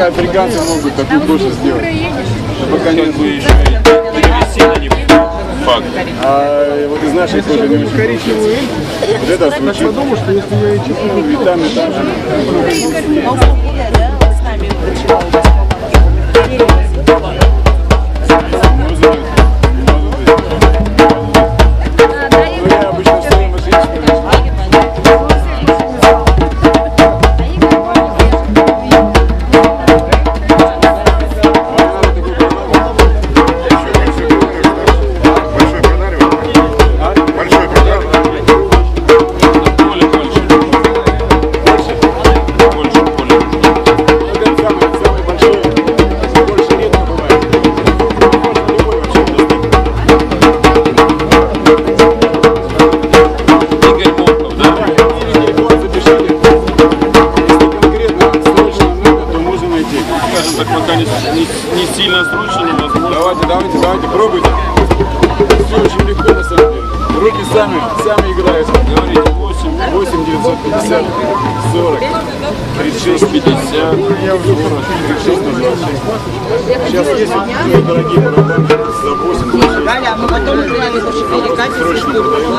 только африканцы могут такую площадь сделать. Пока не еще перевести на них. Факт. А вот из нашей тоже не очень коричневую. Вот это звучит. Подумал, что если я и чекну, и там же. Пока не сильно срочно, возможно. Давайте, пробуйте. Все очень легко на самом деле. Руки сами играют. Говорите 8 950 40 36 50. Я уже 36 назвал. Сейчас есть вот дорогие барабаны за 8. Галя, мы потом с вами срочно продаем.